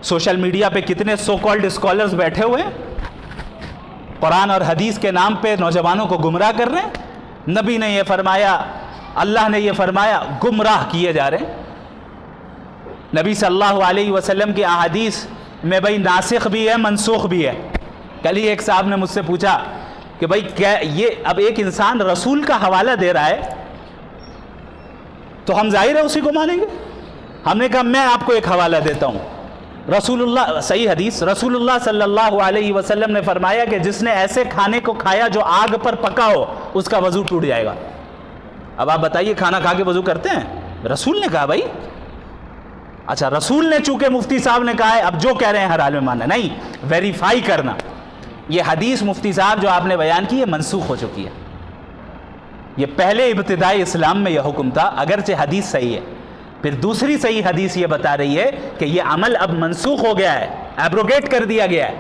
Social media پہ کتنے so called scholars بیٹھے ہوئے ہیں، قرآن اور حدیث کے نام پہ نوجوانوں کو گمراہ کر رہے ہیں۔ نبی نے یہ فرمایا، اللہ نے یہ فرمایا، گمراہ کیے جا رہے ہیں۔ نبی صلی اللہ علیہ وسلم کی احادیث میں بھائی ناسخ بھی ہے، منسوخ بھی ہے۔ کل ہی ایک صاحب نے مجھ سے پوچھا کہ بھائی کیا یہ اب ایک انسان رسول کا حوالہ دے رہا ہے تو ہم ظاہر ہے اسی کو مانیں گے؟ ہم نے کہا میں آپ کو ایک حوالہ دیتا ہوں، رسول اللہ، صحیح حدیث، رسول اللہ صلی اللہ علیہ وسلم نے فرمایا کہ جس نے ایسے کھانے کو کھایا جو آگ پر پکا ہو اس کا وضو ٹوٹ جائے گا۔ اب آپ بتائیے کھانا کھا کے وضو کرتے ہیں؟ رسول نے کہا بھائی، اچھا رسول نے، چونکہ مفتی صاحب نے کہا ہے اب جو کہہ رہے ہیں ہر حال میں ماننا نہیں، ویریفائی کرنا۔ یہ حدیث مفتی صاحب جو آپ نے بیان کی ہے منسوخ ہو چکی ہے۔ یہ پہلے ابتدائی اسلام میں یہ حکم تھا، اگرچہ حدیث صحیح ہے۔ پھر دوسری صحیح حدیث یہ بتا رہی ہے کہ یہ عمل اب منسوخ ہو گیا ہے، ایبروگیٹ کر دیا گیا ہے۔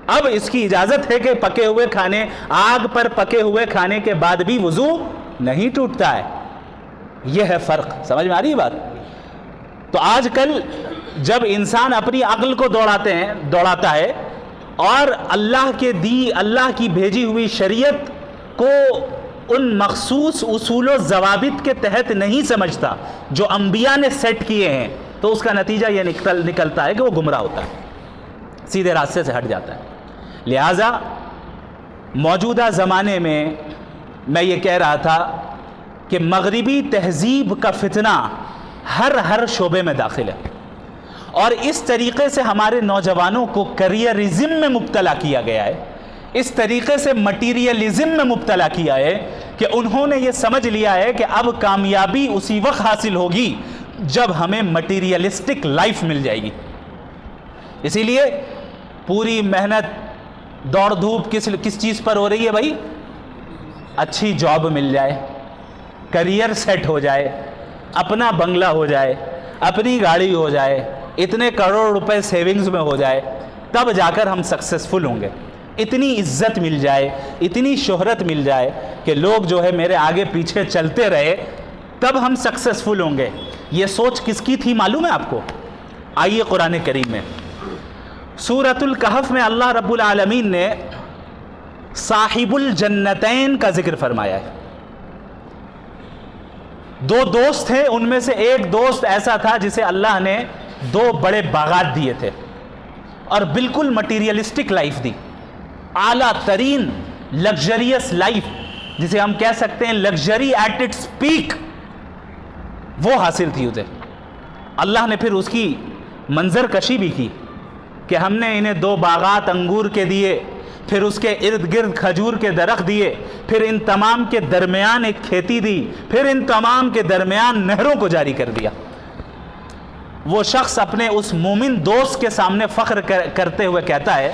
اب اس کی اجازت ہے کہ پکے ہوئے کھانے، آگ پر پکے ہوئے کھانے کے بعد بھی وضو نہیں ٹوٹتا ہے۔ یہ ہے فرق، سمجھ میں آ رہی ہے بات؟ تو آج کل جب انسان اپنی عقل کو دوڑاتا ہے اور اللہ کی بھیجی ہوئی شریعت کو ان مخصوص اصول و ضوابط کے تحت نہیں سمجھتا جو انبیاء نے سیٹ کیے ہیں، تو اس کا نتیجہ یہ نکلتا ہے کہ وہ گمراہ ہوتا ہے، سیدھے راستے سے ہٹ جاتا ہے۔ لہٰذا موجودہ زمانے میں یہ کہہ رہا تھا کہ مغربی تہذیب کا فتنہ ہر شعبے میں داخل ہے، اور اس طریقے سے ہمارے نوجوانوں کو کریئرزم میں مبتلا کیا گیا ہے، اس طریقے سے مٹیریلزم میں مبتلا کیا ہے کہ انہوں نے یہ سمجھ لیا ہے کہ اب کامیابی اسی وقت حاصل ہوگی جب ہمیں مٹیریلسٹک لائف مل جائے گی۔ اسی لیے پوری محنت دوڑ دھوپ کس چیز پر ہو رہی ہے بھائی؟ اچھی جاب مل جائے، کریئر سیٹ ہو جائے، اپنا بنگلہ ہو جائے، اپنی گاڑی ہو جائے، اتنے کروڑ روپے سیونگز میں ہو جائے، تب جا کر ہم سکسیسفل ہوں گے۔ اتنی عزت مل جائے، اتنی شہرت مل جائے کہ لوگ جو ہے میرے آگے پیچھے چلتے رہے، تب ہم سکسیسفل ہوں گے۔ یہ سوچ کس کی تھی معلوم ہے آپ کو؟ آئیے قرآن کریم میں سورۃ الکہف میں اللہ رب العالمین نے صاحب الجنتین کا ذکر فرمایا ہے۔ دو دوست تھے، ان میں سے ایک دوست ایسا تھا جسے اللہ نے 2 بڑے باغات دیے تھے اور بالکل مٹیریلسٹک لائف دی، اعلیٰ ترین لگژریس لائف، جسے ہم کہہ سکتے ہیں لگژری ایٹ اٹس پیک، وہ حاصل تھی اسے۔ اللہ نے پھر اس کی منظر کشی بھی کی کہ ہم نے انہیں 2 باغات انگور کے دیے، پھر اس کے ارد گرد کھجور کے درخت دیے، پھر ان تمام کے درمیان ایک کھیتی دی، پھر ان تمام کے درمیان نہروں کو جاری کر دیا۔ وہ شخص اپنے اس مومن دوست کے سامنے فخر کرتے ہوئے کہتا ہے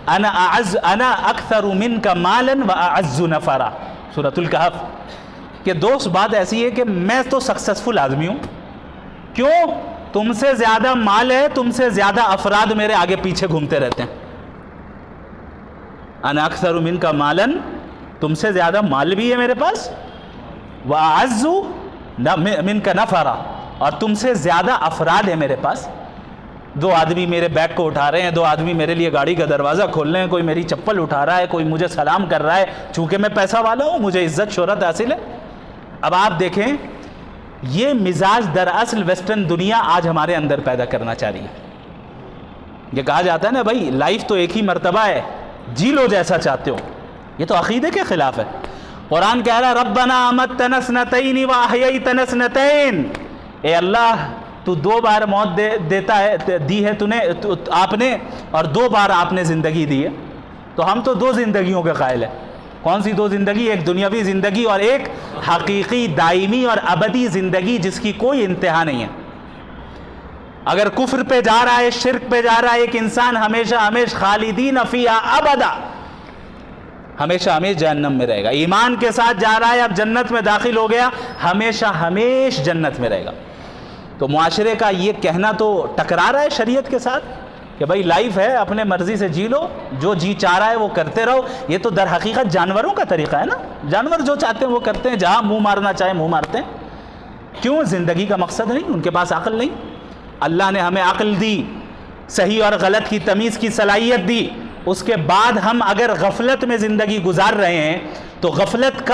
انا اکثر منک مالا واعز نفرا، سورۃ الکہف، کہ دوست بات ایسی ہے کہ میں تو سکسیسفل آدمی ہوں، کیوں؟ تم سے زیادہ مال ہے، تم سے زیادہ افراد میرے آگے پیچھے گھومتے رہتے ہیں۔ انا اکثر منک مالا، تم سے زیادہ مال بھی ہے میرے پاس، واعز منک نفرا، اور تم سے زیادہ افراد ہے میرے پاس۔ 2 آدمی میرے بیگ کو اٹھا رہے ہیں، 2 آدمی میرے لیے گاڑی کا دروازہ کھول رہے ہیں، کوئی میری چپل اٹھا رہا ہے، کوئی مجھے سلام کر رہا ہے، چونکہ میں پیسہ والا ہوں، مجھے عزت شہرت حاصل ہے۔ اب آپ دیکھیں یہ مزاج دراصل ویسٹرن دنیا آج ہمارے اندر پیدا کرنا چاہ رہی ہے۔ یہ کہا جاتا ہے نا بھائی لائف تو ایک ہی مرتبہ ہے، جی لو جیسا چاہتے ہو، یہ تو عقیدے کے خلاف ہے۔ قرآن کہہ رہا ہے ربنا امتنا اثنتین واحییتنا اثنتین، اے اللہ تو 2 بار موت دی ہے آپ نے، اور 2 بار آپ نے زندگی دی ہے، تو ہم تو 2 زندگیوں کے قائل ہیں۔ کون سی 2 زندگی؟ ایک دنیاوی زندگی اور ایک حقیقی دائمی اور ابدی زندگی جس کی کوئی انتہا نہیں ہے۔ اگر کفر پہ جا رہا ہے، شرک پہ جا رہا ہے ایک انسان، ہمیشہ خالدین فیہا ابدا، ہمیشہ جہنم میں رہے گا۔ ایمان کے ساتھ جا رہا ہے، اب جنت میں داخل ہو گیا، ہمیشہ جنت میں رہے گا۔ تو معاشرے کا یہ کہنا تو ٹکرا رہا ہے شریعت کے ساتھ کہ بھائی لائف ہے، اپنے مرضی سے جی لو، جو جی چاہ رہا ہے وہ کرتے رہو۔ یہ تو در حقیقت جانوروں کا طریقہ ہے نا، جانور جو چاہتے ہیں وہ کرتے ہیں، جہاں منہ مارنا چاہے منہ مارتے ہیں۔ کیوں؟ زندگی کا مقصد نہیں، ان کے پاس عقل نہیں۔ اللہ نے ہمیں عقل دی، صحیح اور غلط کی تمیز کی صلاحیت دی، اس کے بعد ہم اگر غفلت میں زندگی گزار رہے ہیں تو غفلت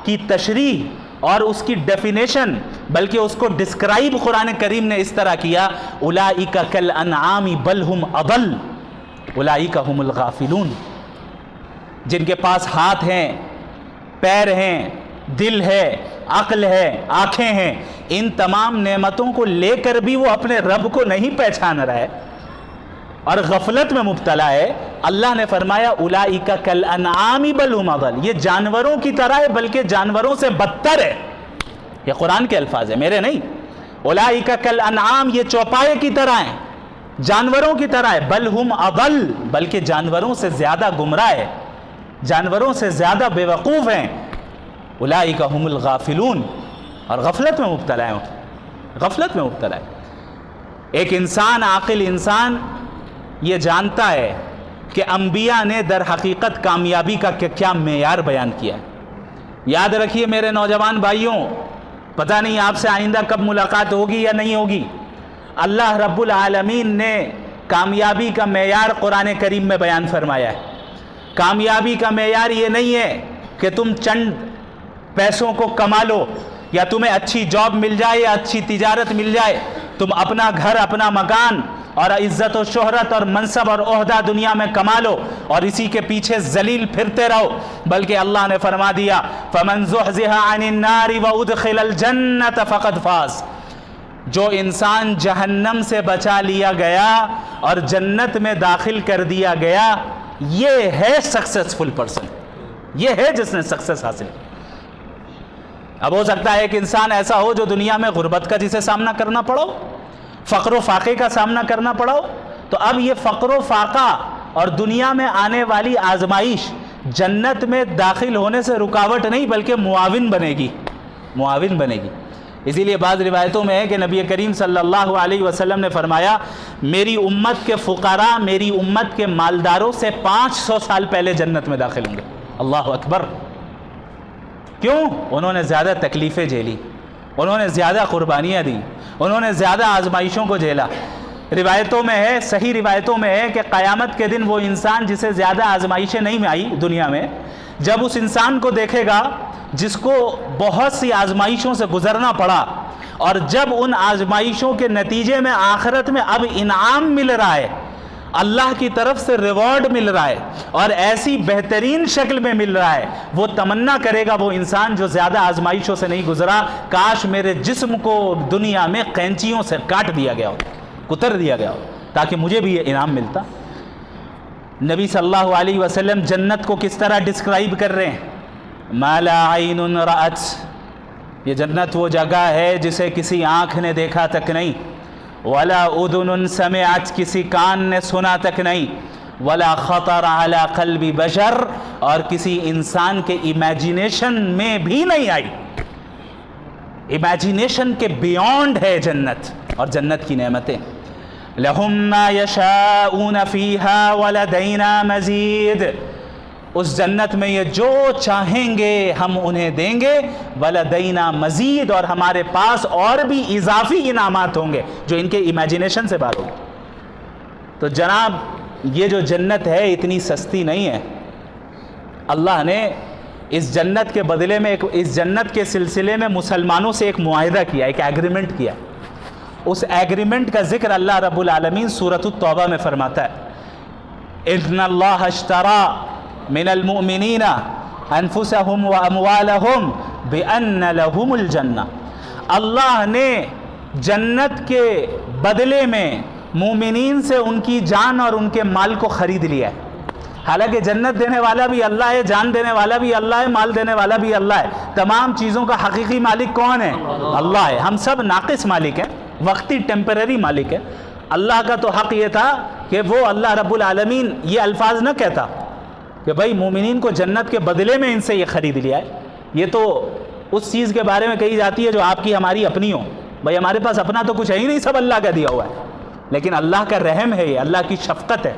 کی تشریح اور اس کی ڈیفینیشن، بلکہ اس کو ڈسکرائب قرآن کریم نے اس طرح کیا، اولئک کالانعام بل ہم اضل اولئک هم الغافلون، جن کے پاس ہاتھ ہیں، پیر ہیں، دل ہے، عقل ہے، آنکھیں ہیں، ان تمام نعمتوں کو لے کر بھی وہ اپنے رب کو نہیں پہچان رہا ہے اور غفلت میں مبتلا ہے۔ اللہ نے فرمایا اولئک کالانعام بل ہم اضل، یہ جانوروں کی طرح ہے بلکہ جانوروں سے بدتر ہے۔ یہ قرآن کے الفاظ ہیں، میرے نہیں۔ اولئک کالانعام، یہ چوپائے کی طرح ہیں، جانوروں کی طرح ہے، بل ہم اضل، بلکہ جانوروں سے زیادہ گمراہ ہے، جانوروں سے زیادہ بے وقوف ہیں۔ اولئک هم الغافلون، اور غفلت میں مبتلا ہے، غفلت میں مبتلا ہے۔ ایک انسان، عاقل انسان یہ جانتا ہے کہ انبیاء نے در حقیقت کامیابی کا کیا معیار بیان کیا ہے۔ یاد رکھیے میرے نوجوان بھائیوں، پتہ نہیں آپ سے آئندہ کب ملاقات ہوگی یا نہیں ہوگی، اللہ رب العالمین نے کامیابی کا معیار قرآن کریم میں بیان فرمایا ہے۔ کامیابی کا معیار یہ نہیں ہے کہ تم چند پیسوں کو کما لو، یا تمہیں اچھی جاب مل جائے یا اچھی تجارت مل جائے، تم اپنا گھر، اپنا مکان اور عزت و شہرت اور منصب اور عہدہ دنیا میں کما لو اور اسی کے پیچھے ذلیل پھرتے رہو، بلکہ اللہ نے فرما دیا فَمَنْ زُحْزِحَ عَنِ النَّارِ وَأُدْخِلَ الْجَنَّةَ فَقَدْ فَازَ، جو انسان جہنم سے بچا لیا گیا اور جنت میں داخل کر دیا گیا، یہ ہے سکسیسفل پرسن، یہ ہے جس نے سکسیس حاصل کی۔ اب ہو سکتا ہے ایک انسان ایسا ہو جو دنیا میں غربت کا جسے سامنا کرنا پڑو، فقر و فاقے کا سامنا کرنا پڑو، تو اب یہ فقر و فاقہ اور دنیا میں آنے والی آزمائش جنت میں داخل ہونے سے رکاوٹ نہیں بلکہ معاون بنے گی، معاون بنے گی۔ اسی لیے بعض روایتوں میں ہے کہ نبی کریم صلی اللہ علیہ وسلم نے فرمایا میری امت کے فقراء میری امت کے مالداروں سے 500 سال پہلے جنت میں داخل ہوں گے۔ اللہ اکبر! کیوں؟ انہوں نے زیادہ تکلیفیں جھیلی، انہوں نے زیادہ قربانیاں دی، انہوں نے زیادہ آزمائشوں کو جھیلا۔ روایتوں میں ہے، صحیح روایتوں میں ہے کہ قیامت کے دن وہ انسان جسے زیادہ آزمائشیں نہیں آئی دنیا میں، جب اس انسان کو دیکھے گا جس کو بہت سی آزمائشوں سے گزرنا پڑا، اور جب ان آزمائشوں کے نتیجے میں آخرت میں اب انعام مل رہا ہے، اللہ کی طرف سے ریوارڈ مل رہا ہے اور ایسی بہترین شکل میں مل رہا ہے، وہ تمنا کرے گا وہ انسان جو زیادہ آزمائشوں سے نہیں گزرا، کاش میرے جسم کو دنیا میں قینچیوں سے کاٹ دیا گیا ہو، کتر دیا گیا ہو، تاکہ مجھے بھی یہ انعام ملتا۔ نبی صلی اللہ علیہ وسلم جنت کو کس طرح ڈسکرائب کر رہے ہیں؟ ما لا عین رأت، یہ جنت وہ جگہ ہے جسے کسی آنکھ نے دیکھا تک نہیں، ولا اذن سمعت، کسی کان نے سنا تک نہیں، ولا خطر علی قلب بشر، اور کسی انسان کے امیجینیشن میں بھی نہیں آئی۔ امیجینیشن کے بیونڈ ہے جنت اور جنت کی نعمتیں۔ لہم ما یشاؤون فیہا ولدینا مزید، اس جنت میں یہ جو چاہیں گے ہم انہیں دیں گے، ولدینا مزید، اور ہمارے پاس اور بھی اضافی انعامات ہوں گے جو ان کے امیجینیشن سے باہر ہوگی۔ تو جناب یہ جو جنت ہے اتنی سستی نہیں ہے۔ اللہ نے اس جنت کے بدلے میں اس جنت کے سلسلے میں مسلمانوں سے ایک معاہدہ کیا، ایک ایگریمنٹ کیا۔ اس ایگریمنٹ کا ذکر اللہ رب العالمین سورۃ التوبہ میں فرماتا ہے اِنَّ اللَّهَ اشْتَرَىٰ من المؤمنین انفسهم واموالهم بان لهم الجنہ، اللہ نے جنت کے بدلے میں مومنین سے ان کی جان اور ان کے مال کو خرید لیا ہے۔ حالانکہ جنت دینے والا بھی اللہ ہے، جان دینے والا بھی اللہ ہے، مال دینے والا بھی اللہ ہے، تمام چیزوں کا حقیقی مالک کون ہے؟ اللہ ہے۔ ہم سب ناقص مالک ہیں، وقتی ٹیمپرری مالک ہے۔ اللہ کا تو حق یہ تھا کہ وہ اللہ رب العالمین یہ الفاظ نہ کہتا کہ بھائی مومنین کو جنت کے بدلے میں ان سے یہ خرید لیا ہے۔ یہ تو اس چیز کے بارے میں کہی جاتی ہے جو آپ کی ہماری اپنی ہو، بھائی ہمارے پاس اپنا تو کچھ ہے ہی نہیں، سب اللہ کا دیا ہوا ہے۔ لیکن اللہ کا رحم ہے، یہ اللہ کی شفقت ہے،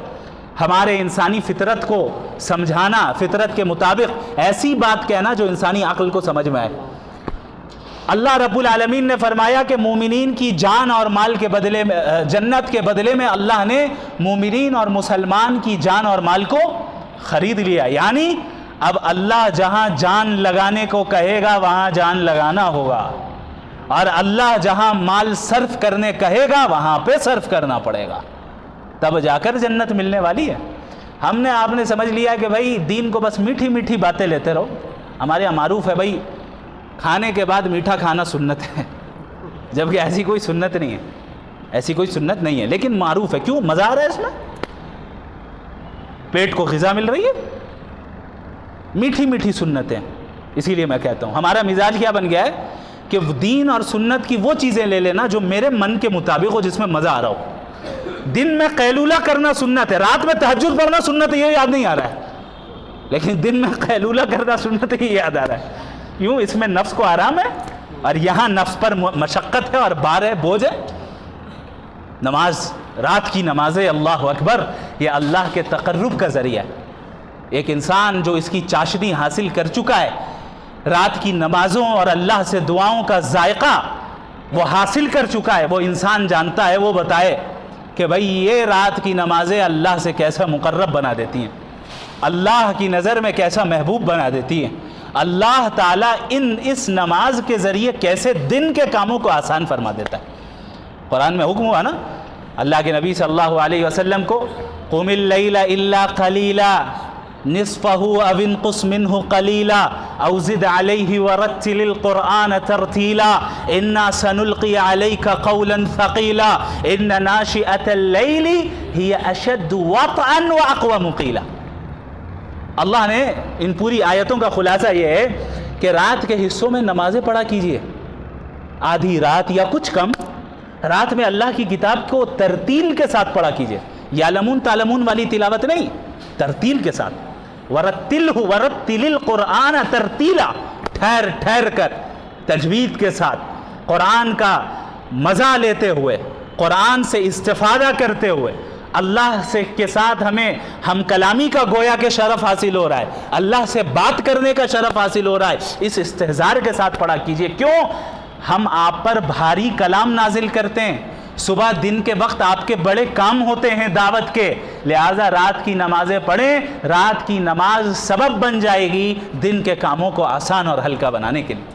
ہمارے انسانی فطرت کو سمجھانا، فطرت کے مطابق ایسی بات کہنا جو انسانی عقل کو سمجھ میں آئے۔ اللہ رب العالمین نے فرمایا کہ مومنین کی جان اور مال کے بدلے میں، جنت کے بدلے میں اللہ نے مومنین اور مسلمان کی جان اور مال کو خرید لیا. یعنی اب اللہ جہاں جان لگانے کو کہے گا وہاں جان لگانا ہوگا، اور اللہ جہاں مال صرف کرنے کہے گا وہاں پہ صرف کرنا پڑے گا، تب جا کر جنت ملنے والی ہے. ہم نے آپ نے سمجھ لیا کہ بھائی دین کو بس میٹھی میٹھی باتیں لیتے رہو. ہمارے یہاں معروف ہے بھائی کھانے کے بعد میٹھا کھانا سنت ہے، جبکہ ایسی کوئی سنت نہیں ہے، ایسی کوئی سنت نہیں ہے، لیکن معروف ہے. کیوں؟ مزہ آ رہا ہے اس میں، پیٹ کو غذا مل رہی ہے، میٹھی میٹھی سنتیں. اسی لیے میں کہتا ہوں ہمارا مزاج کیا بن گیا ہے کہ دین اور سنت کی وہ چیزیں لے لینا جو میرے من کے مطابق ہو، جس میں مزہ آ رہا ہو. دن میں قیلولہ کرنا سنت ہے، رات میں تہجد پڑھنا سنت ہے، یہ یاد نہیں آ رہا ہے، لیکن دن میں قیلولہ کرنا سنت ہے، یہ یاد آ رہا ہے. کیوں؟ اس میں نفس کو آرام ہے، اور یہاں نفس پر مشقت ہے اور بار ہے، بوجھ ہے. نماز، رات کی نمازیں، اللہ اکبر، یہ اللہ کے تقرب کا ذریعہ ہے. ایک انسان جو اس کی چاشنی حاصل کر چکا ہے، رات کی نمازوں اور اللہ سے دعاؤں کا ذائقہ وہ حاصل کر چکا ہے، وہ انسان جانتا ہے، وہ بتائے کہ بھئی یہ رات کی نمازیں اللہ سے کیسا مقرب بنا دیتی ہیں، اللہ کی نظر میں کیسا محبوب بنا دیتی ہیں. اللہ تعالیٰ اس نماز کے ذریعے کیسے دن کے کاموں کو آسان فرما دیتا ہے. قرآن میں حکم ہوا نا اللہ کے نبی صلی اللہ علیہ وسلم کو، قم اللیل الا قلیلا نصفہ او انقص منہ قلیلا او زد علیہ ورتل القرآن ترتیلا انا سنلقی علیک قولا ثقیلا ان ناشئۃ اللیل ہی اشد وطئا واقوم قیلا. اللہ نے ان پوری آیتوں کا خلاصہ یہ ہے کہ رات کے حصوں میں نمازیں پڑھا کیجئے، آدھی رات یا کچھ کم رات میں اللہ کی کتاب کو ترتیل کے ساتھ پڑھا کیجئے. یعلمون تعلمون والی تلاوت نہیں، ترتیل کے ساتھ. ورتل القرآن ترتیلا، ٹھہر ٹھہر کر تجوید کے ساتھ قرآن کا مزہ لیتے ہوئے، قرآن سے استفادہ کرتے ہوئے. اللہ سے کے ساتھ ہمیں ہم کلامی کا گویا کہ شرف حاصل ہو رہا ہے، اللہ سے بات کرنے کا شرف حاصل ہو رہا ہے. اس استحضار کے ساتھ پڑھا کیجئے. کیوں؟ ہم آپ پر بھاری کلام نازل کرتے ہیں، صبح دن کے وقت آپ کے بڑے کام ہوتے ہیں دعوت کے، لہٰذا رات کی نمازیں پڑھیں. رات کی نماز سبب بن جائے گی دن کے کاموں کو آسان اور ہلکا بنانے کے لیے.